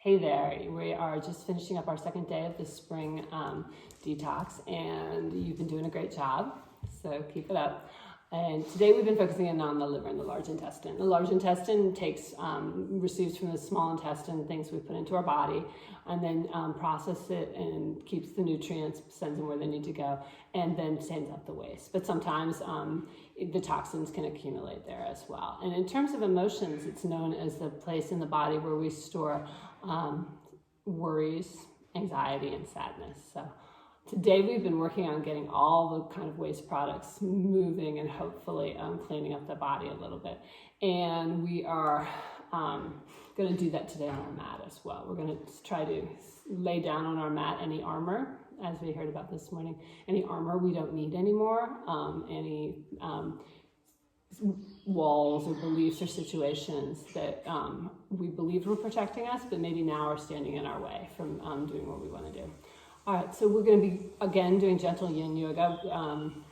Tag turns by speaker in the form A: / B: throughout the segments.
A: Hey there, we are just finishing up our second day of the spring detox, and you've been doing a great job, so keep it up. And today we've been focusing in on the liver and the large intestine. The large intestine receives from the small intestine things we put into our body, and then processes it and keeps the nutrients, sends them where they need to go, and then sends up the waste. But sometimes the toxins can accumulate there as well. And in terms of emotions, it's known as the place in the body where we store worries, anxiety, and sadness. So today we've been working on getting all the kind of waste products moving and hopefully cleaning up the body a little bit. And we are going to do that today on our mat as well. We're going to try to lay down on our mat any armor, as we heard about this morning, any armor we don't need anymore, any walls or beliefs or situations that we believed were protecting us, but maybe now are standing in our way from doing what we want to do. All right, so we're going to be, again, doing gentle yin yoga.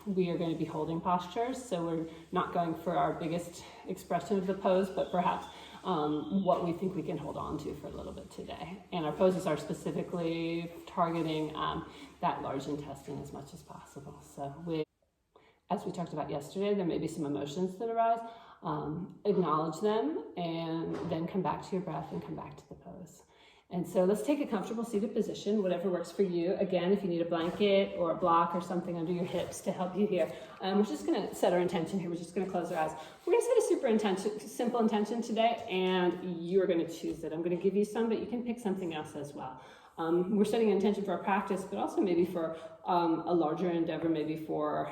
A: We are going to be holding postures, so we're not going for our biggest expression of the pose, but perhaps what we think we can hold on to for a little bit today. And our poses are specifically targeting that large intestine as much as possible. So as we talked about yesterday, there may be some emotions that arise. Acknowledge them, and then come back to your breath and come back to the pose. And so let's take a comfortable seated position, whatever works for you. Again, if you need a blanket or a block or something under your hips to help you here. We're just going to set our intention here. We're just going to close our eyes. We're going to set a simple intention today, and you're going to choose it. I'm going to give you some, but you can pick something else as well. We're setting an intention for our practice, but also maybe for a larger endeavor, maybe for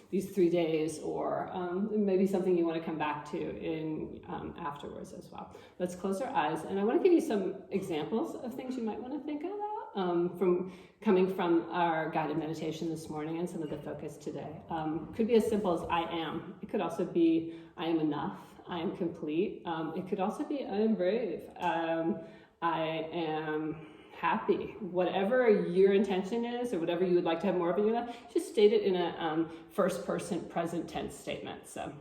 A: these 3 days, or maybe something you want to come back to in afterwards as well. Let's close our eyes, and I want to give you some examples of things you might want to think about coming from our guided meditation this morning and some of the focus today. Could be as simple as I am. It could also be I am enough, I am complete. It could also be I am brave, I am happy. Whatever your intention is, or whatever you would like to have more of in your life, just state it in a first person present tense statement. So,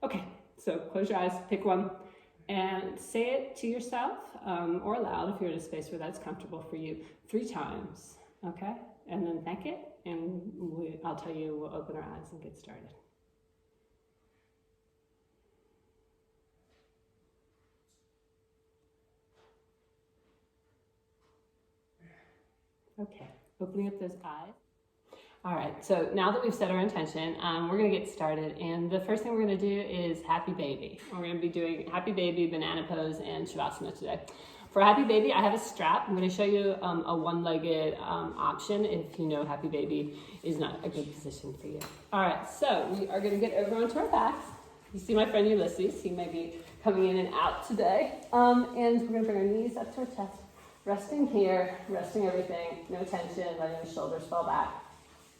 A: okay, so close your eyes, pick one, and say it to yourself or aloud if you're in a space where that's comfortable for you 3 times, okay? And then thank it, and I'll tell you, we'll open our eyes and get started. Okay, opening up those eyes. All right, so now that we've set our intention, we're going to get started. And the first thing we're going to do is Happy Baby. We're going to be doing Happy Baby, Banana Pose, and Shavasana today. For Happy Baby, I have a strap. I'm going to show you a one-legged option if you know Happy Baby is not a good position for you. All right, so we are going to get over onto our backs. You see my friend Ulysses. He may be coming in and out today. And we're going to bring our knees up to our chest. Resting here, resting everything, no tension, letting the shoulders fall back.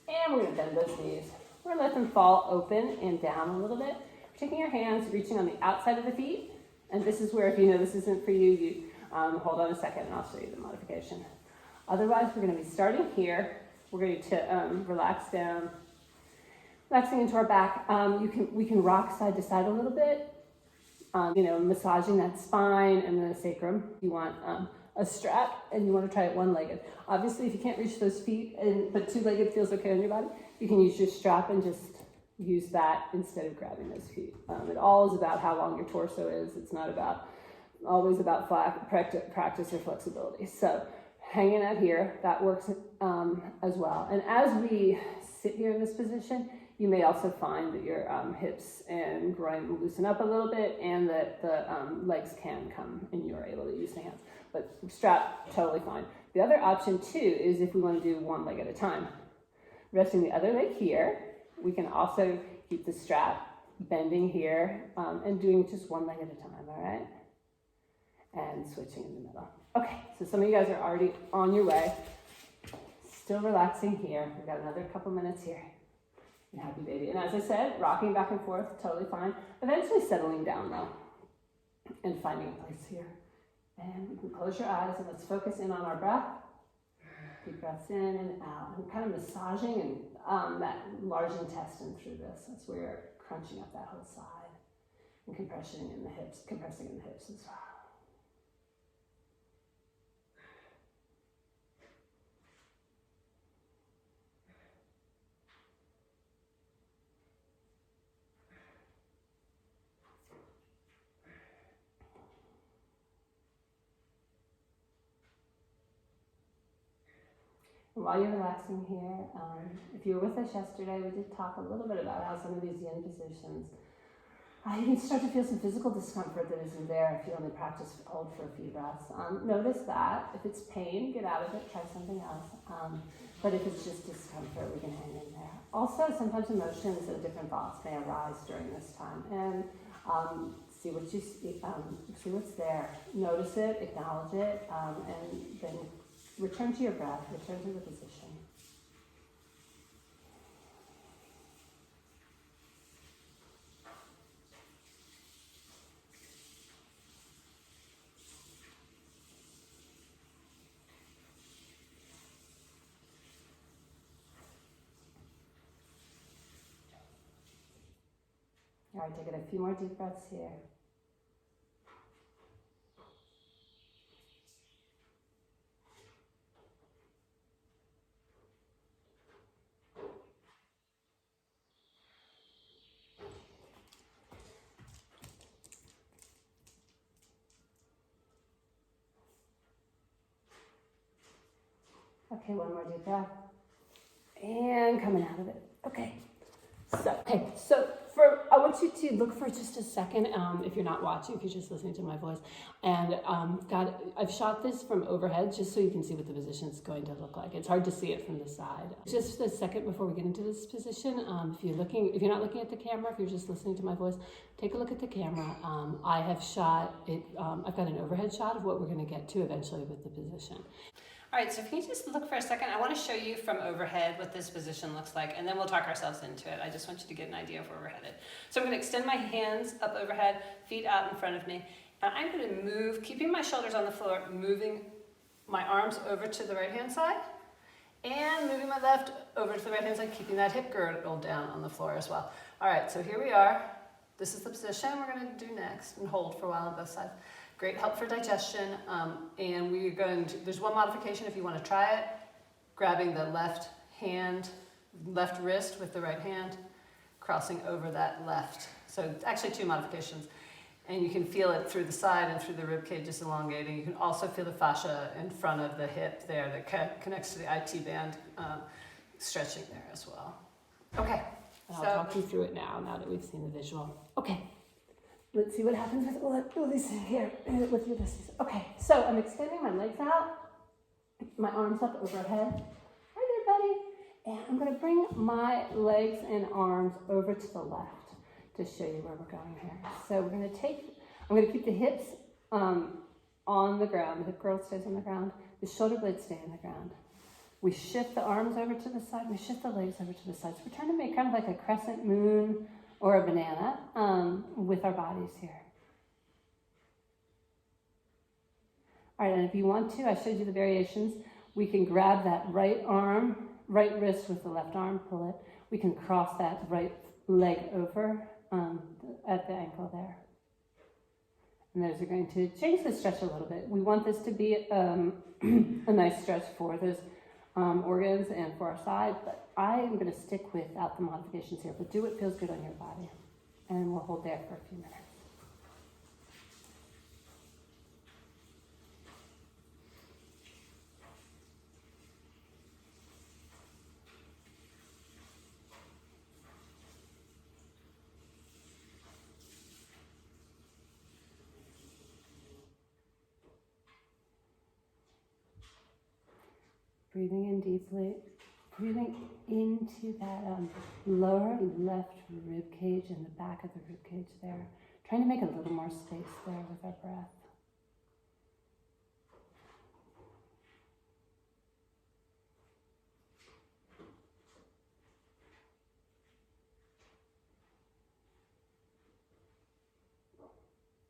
A: And we're going to bend those knees. We're going to let them fall open and down a little bit. We're taking your hands, reaching on the outside of the feet. And this is where, if you know this isn't for you, you hold on a second and I'll show you the modification. Otherwise, we're going to be starting here. We're going to relax down, relaxing into our back. We can rock side to side a little bit, massaging that spine and the sacrum. You want a strap, and you want to try it one-legged. Obviously, if you can't reach those feet, but two-legged feels okay on your body, you can use your strap and just use that instead of grabbing those feet. It all is about how long your torso is. It's not always about practice or flexibility. So hanging out here, that works as well. And as we sit here in this position, you may also find that your hips and groin loosen up a little bit, and that the legs can come and you're able to use the hands. But strap, totally fine. The other option too is if we want to do one leg at a time. Resting the other leg here, we can also keep the strap bending here and doing just one leg at a time, all right? And switching in the middle. Okay, so some of you guys are already on your way. Still relaxing here. We've got another couple minutes here. And Happy Baby. And as I said, rocking back and forth, totally fine. Eventually settling down though, and finding a place here. And you can close your eyes and let's focus in on our breath. Deep breaths in and out. And kind of massaging and that large intestine through this. That's where you're crunching up that whole side. And compressing in the hips as well. And while you're relaxing here, if you were with us yesterday, we did talk a little bit about how some of these yin positions, you can start to feel some physical discomfort that isn't there if you only practice hold for a few breaths. Notice that. If it's pain, get out of it, try something else. But if it's just discomfort, we can hang in there. Also, sometimes emotions and different thoughts may arise during this time. And see what you see what's there. Notice it, acknowledge it, and then return to your breath, return to the position. All right, take it a few more deep breaths here. Okay, one more deep breath. And coming out of it. Okay. So I want you to look for just a second, if you're not watching, if you're just listening to my voice. And I've shot this from overhead just so you can see what the position is going to look like. It's hard to see it from the side. Just a second before we get into this position, if you're not looking at the camera, if you're just listening to my voice, take a look at the camera. I have shot it. I've got an overhead shot of what we're going to get to eventually with the position. All right, so if you just look for a second, I want to show you from overhead what this position looks like, and then we'll talk ourselves into it. I just want you to get an idea of where we're headed. So I'm going to extend my hands up overhead, feet out in front of me, and I'm going to move, keeping my shoulders on the floor, moving my arms over to the right-hand side, and moving my left over to the right-hand side, keeping that hip girdle down on the floor as well. All right, so here we are. This is the position we're going to do next, and hold for a while on both sides. Great help for digestion, and we're going to, there's one modification if you want to try it, grabbing the left wrist with the right hand, crossing over that left. So actually two modifications, and you can feel it through the side and through the rib cage just elongating. You can also feel the fascia in front of the hip there that connects to the IT band, stretching there as well. Okay. And I'll talk you through it now that we've seen the visual. Okay. Let's see what happens with all these here with your distance. Okay, so I'm extending my legs out, my arms up overhead. Hi there, buddy. And I'm going to bring my legs and arms over to the left to show you where we're going here. So I'm going to keep the hips on the ground. The hip girdle stays on the ground. The shoulder blades stay on the ground. We shift the arms over to the side. We shift the legs over to the side. So we're trying to make kind of like a crescent moon or a banana with our bodies here. All right, and if you want to, I showed you the variations. We can grab that right wrist with the left arm, pull it. We can cross that right leg over at the ankle there. And those are going to change the stretch a little bit. We want this to be a nice stretch for those organs and for our side, but I am going to stick without the modifications here, but do what feels good on your body. And we'll hold there for a few minutes. Breathing in deeply, breathing into that lower left rib cage and the back of the rib cage there. Trying to make a little more space there with our breath.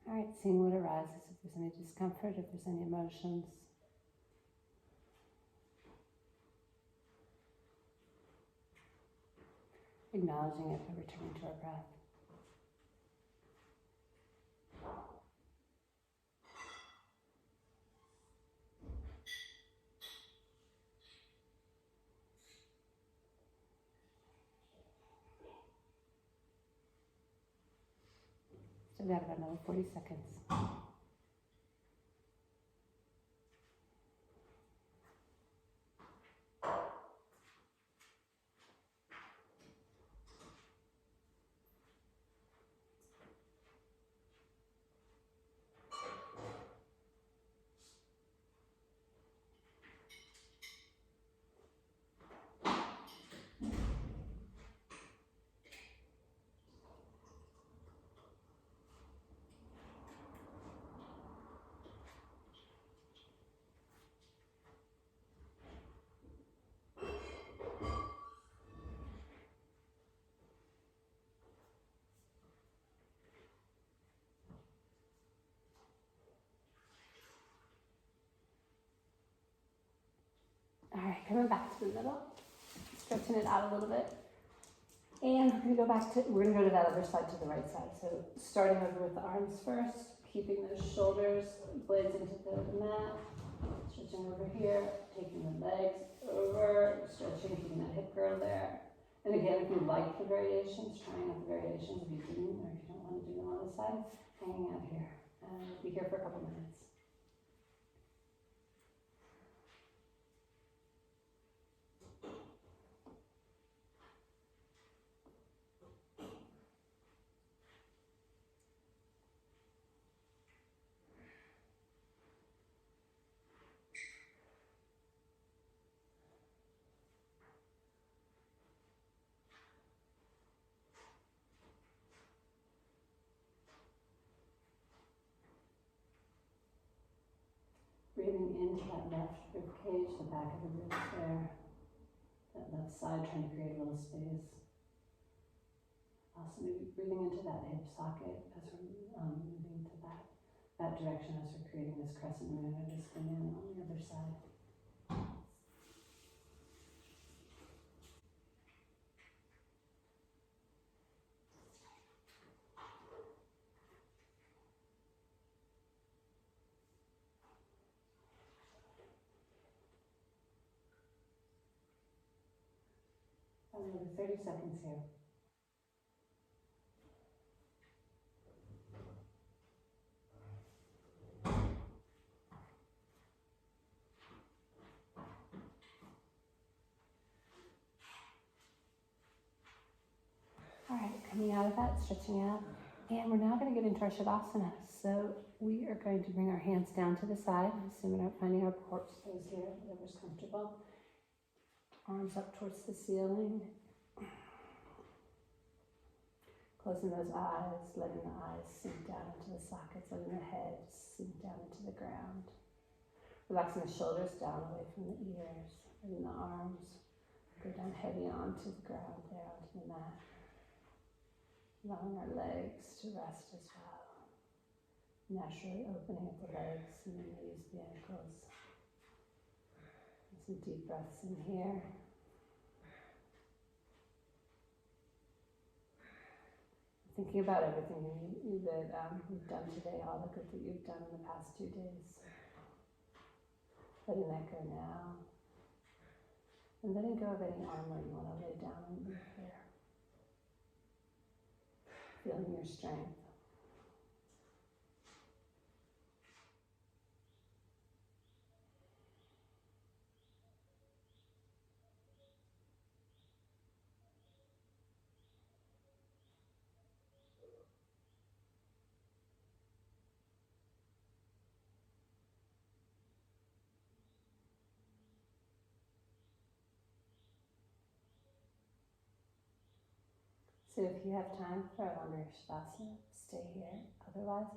A: All right, seeing what arises, if there's any discomfort, if there's any emotions. Acknowledging it by returning to our breath. So we have about another 40 seconds. All right, coming back to the middle, stretching it out a little bit. And we're gonna go to that other side, to the right side. So starting over with the arms first, keeping those shoulders, blades into the mat, stretching over here, taking the legs over, stretching, keeping that hip girdle there. And again, if you like the variations, trying out the variations. If you didn't, or if you don't want to do them on this side, hanging out here. And we'll be here for a couple minutes. Breathing into that left rib cage, the back of the ribs there. That left side, trying to create a little space. Also maybe breathing into that hip socket as we're moving to that direction as we're creating this crescent moon or this banana on the other side. Another 30 seconds here. All right, coming out of that, stretching out. And we're now going to get into our Shavasana. So we are going to bring our hands down to the side, assuming we're finding our corpse pose here, whatever's comfortable. Arms up towards the ceiling. Closing those eyes, letting the eyes sink down into the sockets, letting the head sink down into the ground. Relaxing the shoulders down away from the ears, letting the arms go down heavy onto the ground there, onto the mat. Allowing our legs to rest as well. Naturally opening up the legs and the knees, the ankles. And some deep breaths in here. Thinking about everything that you've done today, all the good that you've done in the past 2 days. Letting that go now. And letting go of any armor you want to lay down and move here. Feeling your strength. So if you have time for a longer Shavasana, stay here. Otherwise,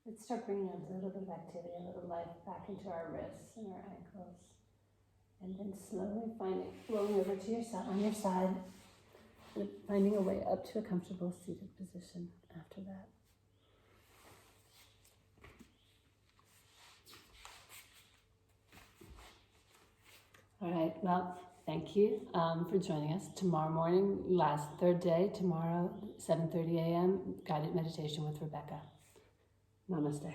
A: let's start bringing a little bit of activity, a little life back into our wrists and our ankles. And then slowly rolling over to your side, on your side, and finding a way up to a comfortable seated position after that. All right, well, thank you for joining us. Tomorrow morning, third day, tomorrow, 7:30 a.m., guided meditation with Rebecca. Namaste.